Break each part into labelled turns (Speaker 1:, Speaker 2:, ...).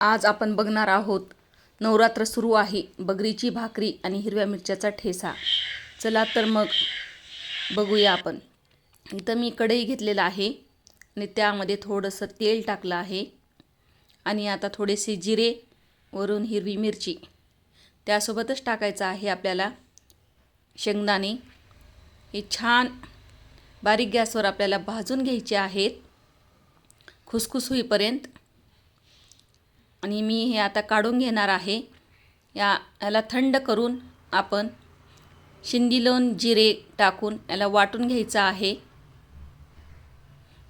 Speaker 1: आज आपण बघणार आहोत. नवरात्र सुरू आहे. बगरीची भाकरी आणि हिरव्या मिरच्याचा ठेसा. चला तर मग बघूया आपण. इथं मी कढई घेतलेला आहे आणि त्यामध्ये थोडंसं तेल टाकलं आहे आणि आता थोडेसे जिरे, वरून हिरवी मिरची, त्यासोबतच टाकायचं आहे आपल्याला शेंगदाणे. हे छान बारीक गॅसवर आपल्याला भाजून घ्यायचे आहेत खुसखुस होईपर्यंत. आणि मी हे आता काढून घेणार आहे. याला थंड करून आपण शिंदीलोन जिरे टाकून याला वाटून घ्यायचं आहे.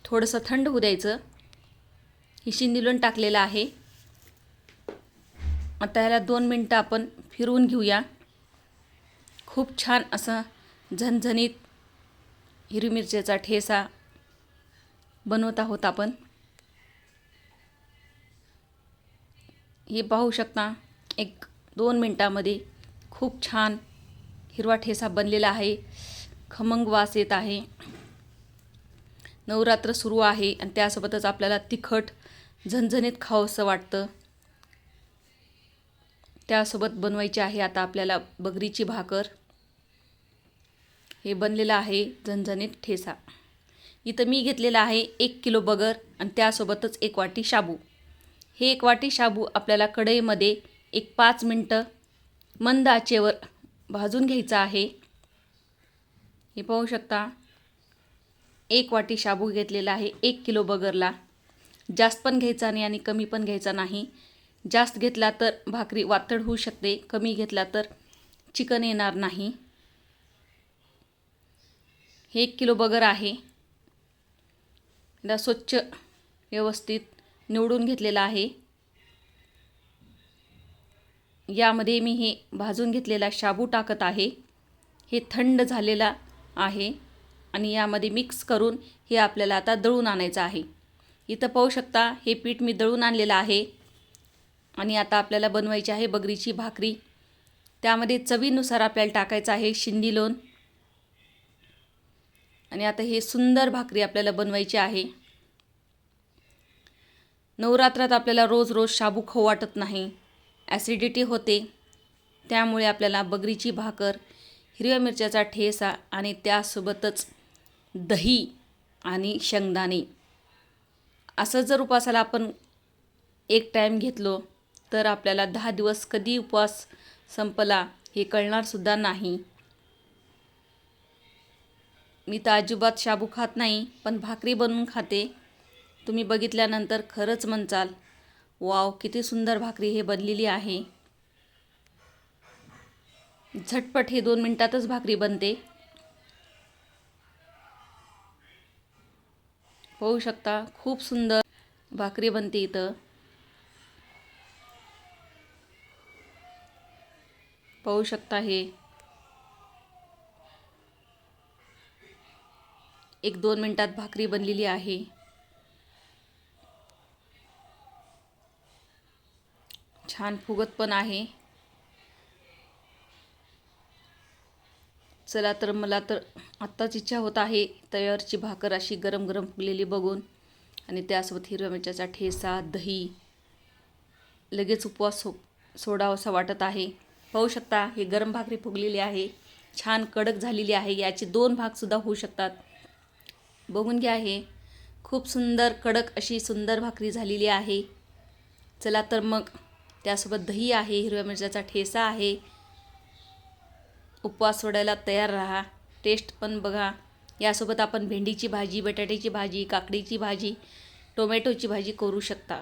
Speaker 1: थोडंसं थंड होऊ द्यायचं. ही शिंदीलोन टाकलेलं आहे. आता याला 2 मिनटं आपण फिरवून घेऊया. खूप छान असं झणझणीत हिरवी मिरच्याचा ठेसा बनवत आहोत आपण. हे पाहू शकता, 1-2 मिनटामध्ये खूप छान हिरवा ठेसा बनलेला आहे. खमंग वास येत आहे. नवरात्र सुरू आहे आणि त्यासोबतच आपल्याला तिखट झणझणीत खावंसं वाटतं. त्यासोबत बनवायची आहे आता आपल्याला बगरीची भाकर. हे बनलेलं आहे झणझणीत ठेसा. इथं मी घेतलेला आहे 1 किलो बगर आणि त्यासोबतच 1 वाटी शाबू. हे 1 वाटी शाबू आपल्याला कढईमध्ये 5 मिनटं मंद आचेवर भाजून घ्यायचं आहे. हे पाहू शकता, 1 वाटी शाबू घेतलेला आहे 1 किलो बगरला. जास्त पण घ्यायचा नाही आणि कमी पण घ्यायचा नाही. जास्त घेतला तर भाकरी वातड होऊ शकते, कमी घेतला तर चिकन येणार नाही. हे 1 किलो बगर आहे. याला स्वच्छ व्यवस्थित निवडून घेतलेला आहे. यामध्ये मी हे भाजून घेतलेला शाबू टाकत आहे. हे थंड झालेला आहे आणि यामध्ये मिक्स करून हे आपल्याला आता दळून आणायचं आहे. इथं पाहू शकता, हे पीठ मी दळून आणलेलं आहे आणि आता आपल्याला बनवायची आहे बगरीची भाकरी. त्यामध्ये चवीनुसार आपल्याला टाकायचं आहे शिंदीलोन. आणि आता हे सुंदर भाकरी आपल्याला बनवायची आहे. नवरात्रात आपल्याला रोज रोज शाबू खाऊ वाटत नाही, ॲसिडिटी होते. त्यामुळे आपल्याला बगरीची भाकर, हिरव्या मिरच्याचा ठेसा आणि त्यासोबतच दही आणि शेंगदाणे असं जर उपवासाला आपण 1 टाईम घेतलो तर आपल्याला 10 दिवस कधी उपवास संपला हे कळणारसुद्धा नाही. मी तर अजिबात शाबू खात नाही, पण भाकरी बनवून खाते. तुम्ही बघितल्यानंतर खरंच म्हणचाल, वाव, किती सुंदर भाकरी हे बनलेली आहे. झटपट हे 2 मिनटातच भाकरी बनते. पाहू शकता, खूप सुंदर भाकरी बनते इथं. पाहू शकता, हे 1-2 मिनटात भाकरी बनलेली आहे. छान फुगत पण आहे. चला तर मला तर आत्ताच इच्छा होत आहे तव्यावरची भाकर अशी गरम गरम फुगलेली बघून आणि त्यासोबत हिरव्या मिरच्याचा ठेसा, दही. लगेच उपवास सोडावासा वाटत आहे. पाहू शकता, हे गरम भाकरी फुगलेली आहे, छान कडक झालेली आहे. याचे 2 भागसुद्धा होऊ शकतात. बघून घ्या, हे खूप सुंदर कडक अशी सुंदर भाकरी झालेली आहे. चला तर मग त्यासोबत दही आहे, हिरव्या मिरच्याचा ठेसा आहे. उपवास सोडायला तयार राहा. टेस्ट पण बघा. यासोबत आपण भेंडीची भाजी, बटाट्याची भाजी, काकडीची भाजी, टोमॅटोची भाजी करू शकता.